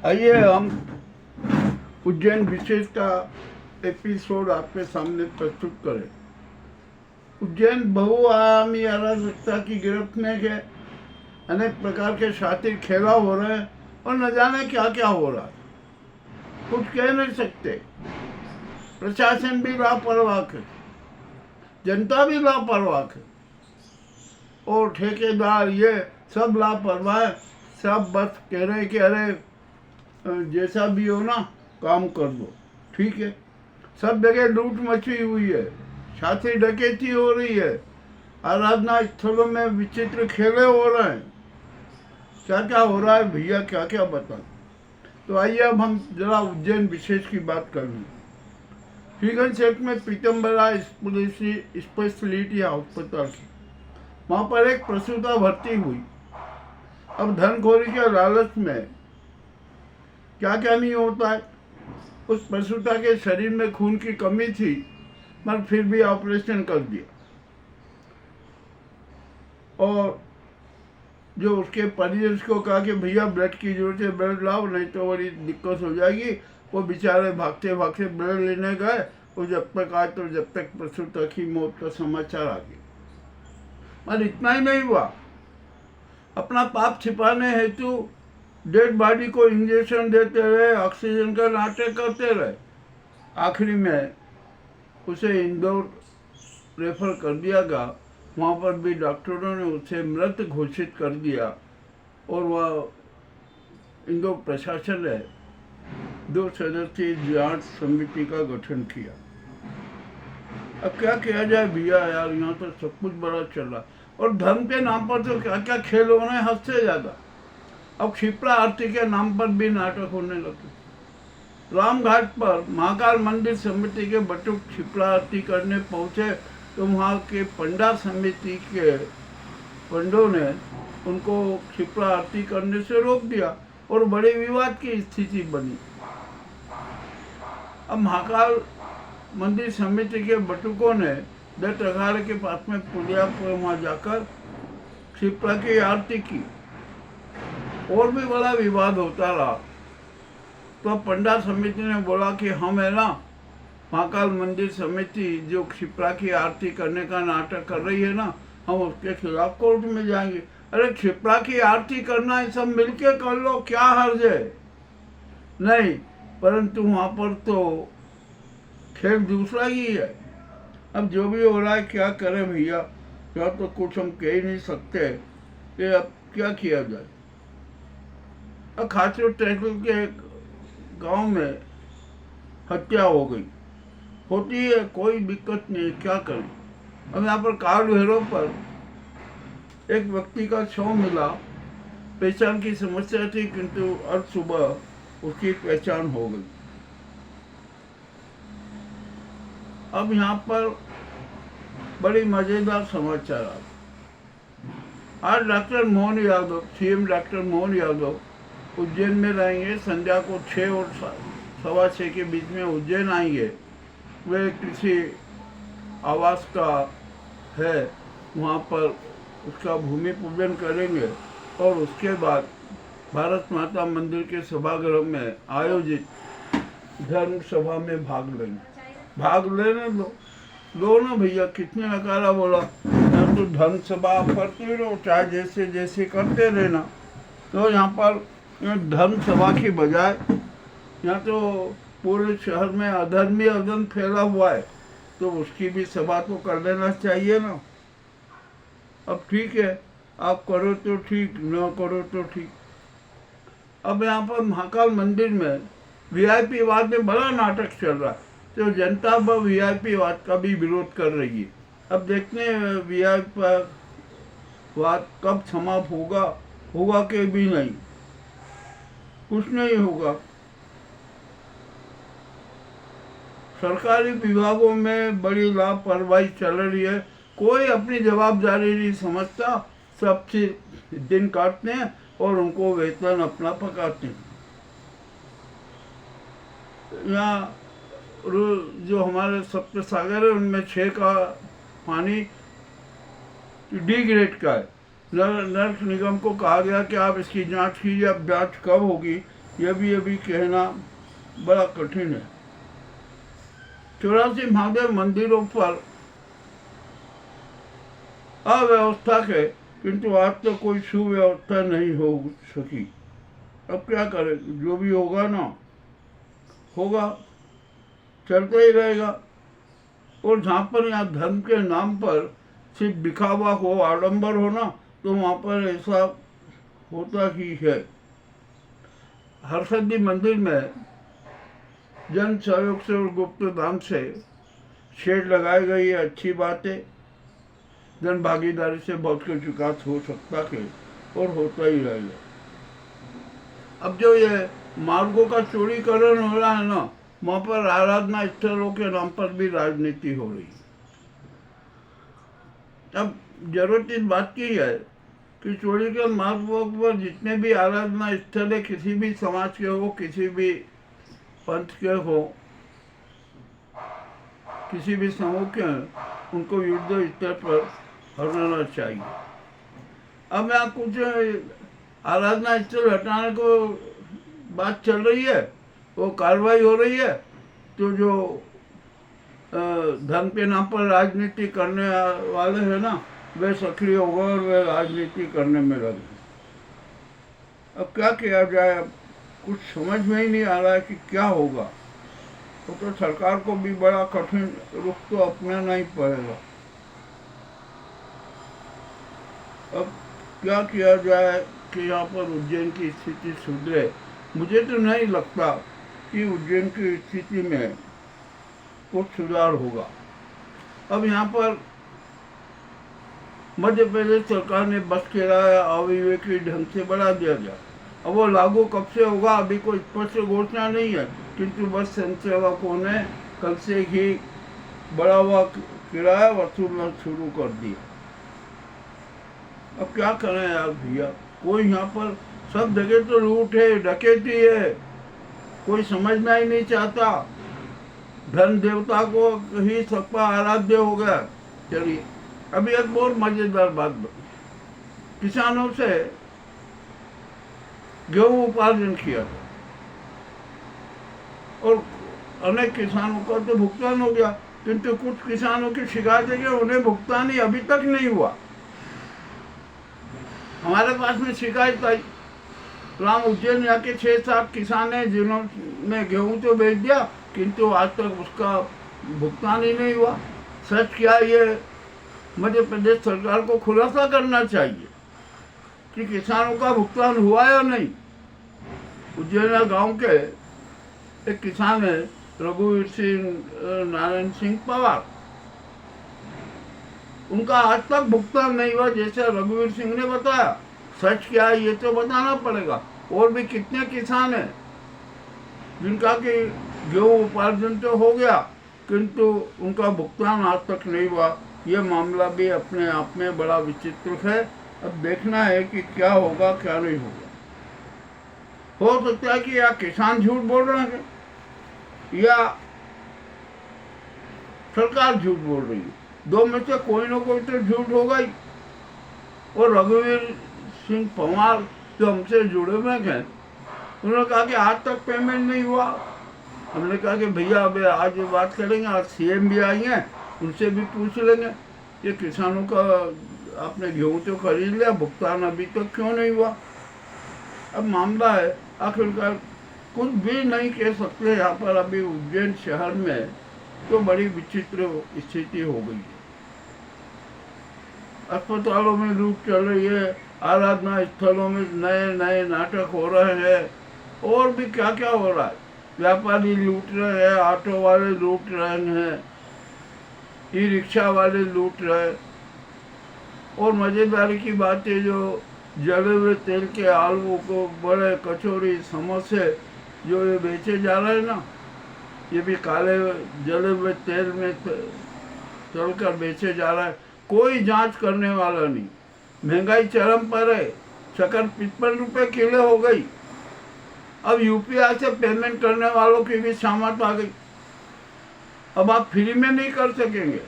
आइए हम उज्जैन विशेष का एपिसोड आपके सामने प्रस्तुत करें। उज्जैन बहुआयामी अराजकता की गिरफ्त में है। अनेक प्रकार के शातिर खेला हो रहे हैं और न जाने क्या क्या हो रहा है, कुछ कह नहीं सकते। प्रशासन भी लापरवाह है, जनता भी लापरवाह है और ठेकेदार ये सब लापरवाह है। सब बस कह रहे कि अरे जैसा भी हो ना काम कर दो, ठीक है। सब जगह लूट मची हुई है, छाती डकैती हो रही है, आराधना स्थलों में विचित्र खेले हो रहे हैं। क्या क्या हो रहा है भैया, क्या क्या बताएं। तो आइए अब हम जरा उज्जैन विशेष की बात कर लें। श्रीगंज क्षेत्र में पीतम्बरा स्पेशलिटी अस्पताल की, वहाँ पर एक प्रसूता भर्ती हुई। अब धनखोरी के लालच में क्या क्या नहीं होता है। उस प्रसूता के शरीर में खून की कमी थी, मगर फिर भी ऑपरेशन कर दिया। और जो उसके परिजन को कहा कि भैया ब्लड की जरूरत है, ब्लड लाओ नहीं तो बड़ी दिक्कत हो जाएगी। वो बेचारे भागते भागते ब्लड लेने गए और जब तक आए तो जब तक प्रसूता की मौत का समाचार आ गया। मगर इतना ही नहीं हुआ, अपना पाप छिपाने हेतु डेड बॉडी को इंजेक्शन देते रहे, ऑक्सीजन का नाटक करते रहे। आखिरी में उसे इंदौर रेफर कर दिया गया। वहाँ पर भी डॉक्टरों ने उसे मृत घोषित कर दिया और वह इंदौर प्रशासन ने 2 सदस्यीय जांच समिति का गठन किया। अब क्या किया जाए भैया, यार यहाँ तो सब कुछ बड़ा चल रहा और धर्म के नाम पर तो क्या क्या खेल हो रहे हैं, हद से ज़्यादा। अब क्षिप्रा आरती के नाम पर भी नाटक होने लगे। रामघाट पर महाकाल मंदिर समिति के बटुक क्षिप्रा आरती करने पहुंचे तो वहाँ के पंडा समिति के पंडों ने उनको क्षिप्रा आरती करने से रोक दिया और बड़े विवाद की स्थिति बनी। अब महाकाल मंदिर समिति के बटुकों ने दत्त अखाड़े के पास में पुलिया पर वहाँ जाकर क्षिप्रा की आरती की और भी बड़ा विवाद होता रहा। तो पंडा समिति ने बोला कि हम है ना, महाकाल मंदिर समिति जो क्षिप्रा की आरती करने का नाटक कर रही है ना, हम उसके खिलाफ कोर्ट में जाएंगे। अरे क्षिप्रा की आरती करना है सब मिलके कर लो, क्या हर्ज है। नहीं, परंतु वहाँ पर तो खेल दूसरा ही है। अब जो भी हो रहा है क्या करें भैया, क्या तो कुछ हम कह ही नहीं सकते कि अब क्या किया जाए। अब खासर तहसील के एक गांव में हत्या हो गई, होती है, कोई दिक्कत नहीं, क्या करें। अब यहाँ पर काल भैरव पर एक व्यक्ति का शव मिला। पहचान की समस्या थी किंतु आज सुबह उसकी पहचान हो गई। अब यहाँ पर बड़ी मजेदार समाचार आ। आज doctor Mohan Yadav, CM doctor Mohan Yadav Ujjain में रहेंगे। संध्या को 6 और 6:15 के बीच में उज्जैन आएंगे। वे किसी आवास का है, वहाँ पर उसका भूमि पूजन करेंगे और उसके बाद भारत माता मंदिर के सभागृह में आयोजित धर्म सभा में भाग लेंगे। भाग लेने लो ना भैया, कितने नकारा बोला। यहाँ तो धर्म सभा करते रहो, चाहे जैसे जैसे करते रहना। तो यहाँ पर धर्म सभा की बजाय यहाँ तो पूरे शहर में अधर्मी अधर्म फैला हुआ है, तो उसकी भी सभा तो कर लेना चाहिए ना। अब ठीक है, आप करो तो ठीक, न करो तो ठीक। अब यहाँ पर महाकाल मंदिर में वीआईपी वाद में बड़ा नाटक चल रहा है, तो जनता व वीआईपी वाद का भी विरोध कर रही है। अब देखते हैं वीआईपी वाद कब समाप्त होगा कि भी नहीं, कुछ नहीं होगा। सरकारी विभागों में बड़ी लापरवाही चल रही है, कोई अपनी जवाबदारी नहीं समझता। सब दिन काटते हैं और उनको वेतन अपना पकाते हैं। यहाँ जो हमारे सप्त सागर है उनमें 6 का पानी डी ग्रेड का है। नगर निगम को कहा गया कि आप इसकी जांच कीजिए। अब जांच कब होगी ये भी कहना बड़ा कठिन है। 84 महादेव मंदिरों पर अव्यवस्था है, किंतु आज तक कोई सुव्यवस्था नहीं हो सकी। अब क्या करें, जो भी होगा ना होगा, चलता ही रहेगा। और जहाँ पर यहाँ धर्म के नाम पर सिर्फ दिखावा हो, आडंबर हो ना, तो वहाँ पर ऐसा होता ही है। हरसिद्धि मंदिर में जन सहयोग से और गुप्त दान से शेड लगाई गई है, अच्छी बात है। जन भागीदारी से बहुत कुछ विकास हो सकता है और होता ही रहेगा। अब जो ये मार्गों का चोरीकरण हो रहा है ना, वहाँ पर आराधना स्थलों के नाम पर भी राजनीति हो रही है। अब जरूरत इस बात की है कि चोरी के मार्गों पर जितने भी आराधना स्थल है, किसी भी समाज के हो, किसी भी पंथ के हो, किसी भी समूह के, उनको युद्ध स्तर पर हटाना चाहिए। अब यहाँ कुछ आराधना स्थल हटाने को बात चल रही है, वो कार्रवाई हो रही है, तो जो धर्म के नाम पर राजनीति करने वाले हैं ना, वे सक्रिय हो गए और वे राजनीति करने में लगे। अब क्या किया जाए, अब कुछ समझ में ही नहीं आ रहा है कि क्या होगा। तो सरकार को भी बड़ा कठिन रुख तो अपनाना ही पड़ेगा। अब क्या किया जाए कि यहाँ पर उज्जैन की स्थिति सुधरे। मुझे तो नहीं लगता कि उज्जैन की स्थिति में कुछ सुधार होगा। अब यहाँ पर मध्य प्रदेश सरकार ने बस किराया अविवेकी ढंग से बढ़ा दिया गया। अब वो लागू कब से होगा अभी कोई स्पष्ट घोषणा नहीं है, किंतु बस संचालकों ने कल से ही बढ़ा हुआ किराया वसूलना शुरू कर दिया। अब क्या करें यार भैया, कोई यहाँ पर सब जगह तो लूट है, डकैती है, कोई समझना ही नहीं चाहता। धन देवता को ही सबका आराध्य हो गया। चलिए अभी एक बहुत मजेदार बात, किसानों से गेहूं उपार्जन किया था और अनेक किसानों का तो भुगतान हो गया, किंतु कुछ किसानों की शिकायत है कि उन्हें भुगतान ही अभी तक नहीं हुआ। हमारे पास में शिकायत आई, राम उज्जैन यहाँ के 6-7 किसान हैं जिन्होंने गेहूं तो बेच दिया, किंतु आज तक उसका भुगतान ही नहीं हुआ। सच क्या, ये मध्य प्रदेश सरकार को खुलासा करना चाहिए कि किसानों का भुगतान हुआ या नहीं। उज्जैन गांव के एक किसान है रघुवीर सिंह नारायण सिंह पवार, उनका आज तक भुगतान नहीं हुआ जैसे रघुवीर सिंह ने बताया। सच क्या है ये तो बताना पड़ेगा। और भी कितने किसान हैं जिनका कि गेहूं उपार्जन तो हो गया, किंतु उनका भुगतान आज तक नहीं हुआ। ये मामला भी अपने आप में बड़ा विचित्र है। अब देखना है कि क्या होगा क्या नहीं होगा। हो सकता है कि या किसान झूठ बोल रहे हैं या सरकार झूठ बोल रही है, दो में से कोई ना कोई तो झूठ होगा ही। और रघुवीर सिंह पवार जो हमसे जुड़े हुए हैं, उन्होंने कहा कि आज तक पेमेंट नहीं हुआ। हमने कहा कि भैया अब आज बात करेंगे, आज सीएम भी आई हैं, उनसे भी पूछ लेंगे कि किसानों का आपने गेहूं तो खरीद लिया, भुगतान अभी तक क्यों नहीं हुआ। अब मामला है आखिरकार कुछ भी नहीं कह सकते। यहाँ पर अभी उज्जैन शहर में तो बड़ी विचित्र स्थिति हो गई है। अस्पतालों में लूट चल रही है, आराधना स्थलों में नए नए नाटक हो रहे हैं, और भी क्या क्या हो रहा है। व्यापारी लूट रहे हैं, ऑटो वाले लूट रहे हैं, ई रिक्शा वाले लूट रहे। और मज़ेदारी की बात है, जो जले हुए तेल के आलू को बड़े कचौरी समोसे जो ये बेचे जा रहे हैं ना, ये भी काले जले हुए तेल में तलकर बेचे जा रहा है। कोई जांच करने वाला नहीं। महंगाई चरम पर है, शक्कर 55 रुपये किलो हो गई। अब यूपीआई से पेमेंट करने वालों की भी सामत आ गई। अब आप फ्री में नहीं कर सकेंगे,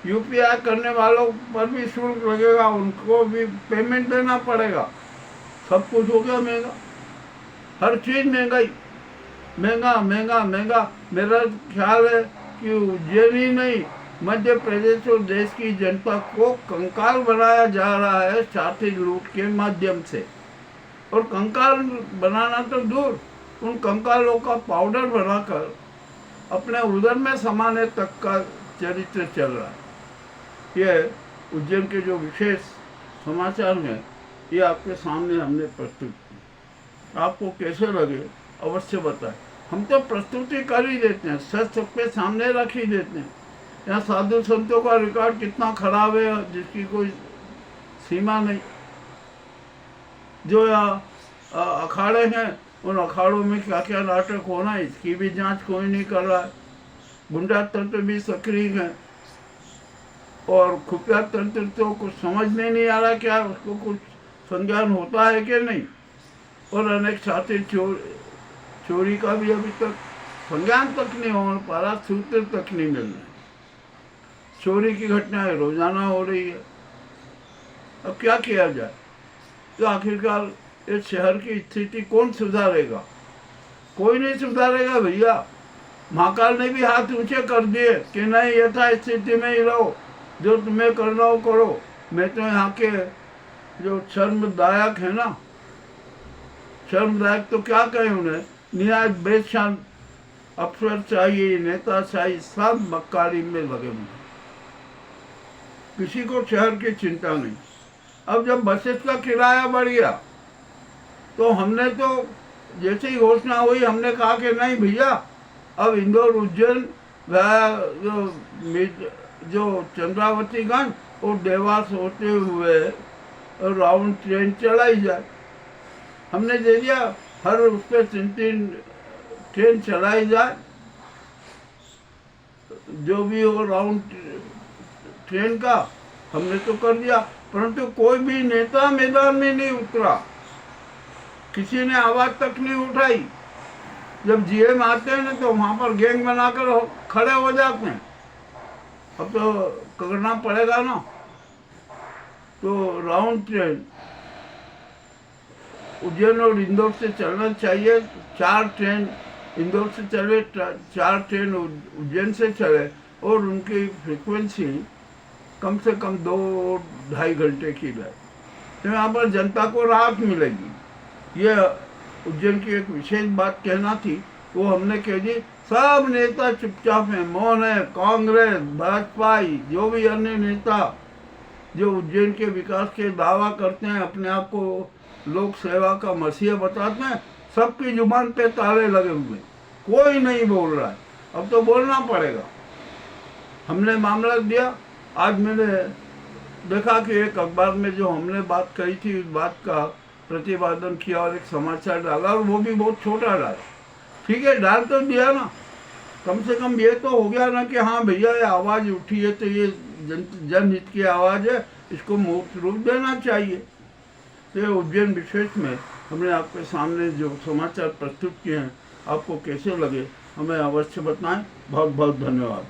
यूपीआई करने वालों पर भी शुल्क लगेगा, उनको भी पेमेंट देना पड़ेगा। सब कुछ हो गया महंगा। हर चीज महंगाई, महंगा महंगा महंगा। मेरा ख्याल है कि उज्जैन ही नहीं, मध्य प्रदेश और देश की जनता को कंकाल बनाया जा रहा है छाती लूट के माध्यम से। और कंकाल बनाना तो दूर, उन कंकालों का पाउडर बनाकर अपने उदर में समाने तक का चरित्र चल रहा है। ये उज्जैन के जो विशेष समाचार हैं ये आपके सामने हमने प्रस्तुत किए। आपको कैसे लगे अवश्य बताएं। हम तो प्रस्तुति कर ही देते हैं, सच सबके सामने रख ही देते हैं। यहाँ साधु संतों का रिकॉर्ड कितना खराब है जिसकी कोई सीमा नहीं। जो अखाड़े हैं उन अखाड़ों में क्या क्या नाटक होना है इसकी भी जांच कोई नहीं कर रहा है। गुंडा तंत्र भी सक्रिय है और खुफिया तंत्र तो कुछ समझ में नहीं आ रहा क्या उसको कुछ संज्ञान होता है कि नहीं। और अनेक छात्र चोरी का भी अभी तक संज्ञान तक नहीं हो पा रहा, सूत्र तक नहीं मिल रहे। चोरी की घटनाएं रोजाना हो रही है। अब क्या किया जाए? तो आखिरकार इस शहर की स्थिति कौन सुधारेगा? कोई नहीं सुधारेगा भैया। महाकाल ने भी हाथ ऊंचे कर दिए कि नहीं यथा स्थिति में ही रहो, जो तुम्हें करना हो करो। मैं तो यहाँ के जो शर्मदायक है ना, शर्मदायक तो क्या कहें उन्हें, निहायत बेशान अफसर चाहिए, नेता चाहिए, सब मक्कारी में लगे हुए, किसी को शहर की चिंता नहीं। अब जब बसेस का किराया बढ़ गया तो हमने तो जैसे ही घोषणा हुई हमने कहा कि नहीं भैया अब इंदौर उज्जैन जो चंद्रावतीगंज और देवास होते हुए राउंड ट्रेन चलाई जाए। हमने दे दिया, हर उस पर 3-3 ट्रेन चलाई जाए, जो भी हो राउंड ट्रेन का हमने तो कर दिया। परंतु कोई भी नेता मैदान में नहीं उतरा, किसी ने आवाज तक नहीं उठाई। जब जीएम आते हैं ना तो वहां पर गैंग बनाकर खड़े हो जाते हैं। अब तो करना पड़ेगा ना। तो राउंड ट्रेन उज्जैन और इंदौर से चलना चाहिए। 4 ट्रेन इंदौर से चले, 4 ट्रेन उज्जैन से चले और उनकी फ्रीक्वेंसी कम से कम 2-2.5 घंटे की रहे, तो यहाँ पर जनता को राहत मिलेगी। ये उज्जैन की एक विशेष बात कहना थी, वो हमने कह दी। सब नेता चुपचाप हैं, मौन है। कांग्रेस, भाजपा, जो भी अन्य नेता जो उज्जैन के विकास के दावा करते हैं, अपने आप को लोक सेवा का मसीहा बताते हैं, सबकी जुबान पे ताले लगे हुए, कोई नहीं बोल रहा है। अब तो बोलना पड़ेगा। हमने मामला दिया। आज मैंने देखा कि एक अखबार में जो हमने बात कही थी उस बात का प्रतिपादन किया और एक समाचार डाला, और वो भी बहुत छोटा डाला। ठीक है, डाल तो दिया ना, कम से कम ये तो हो गया ना कि हाँ भैया ये आवाज़ उठी है तो ये जनहित की आवाज़ है, इसको मूर्त रूप देना चाहिए। तो उज्जैन विशेष में हमने आपके सामने जो समाचार प्रस्तुत किए हैं, आपको कैसे लगे हमें अवश्य बताएं। बहुत बहुत धन्यवाद।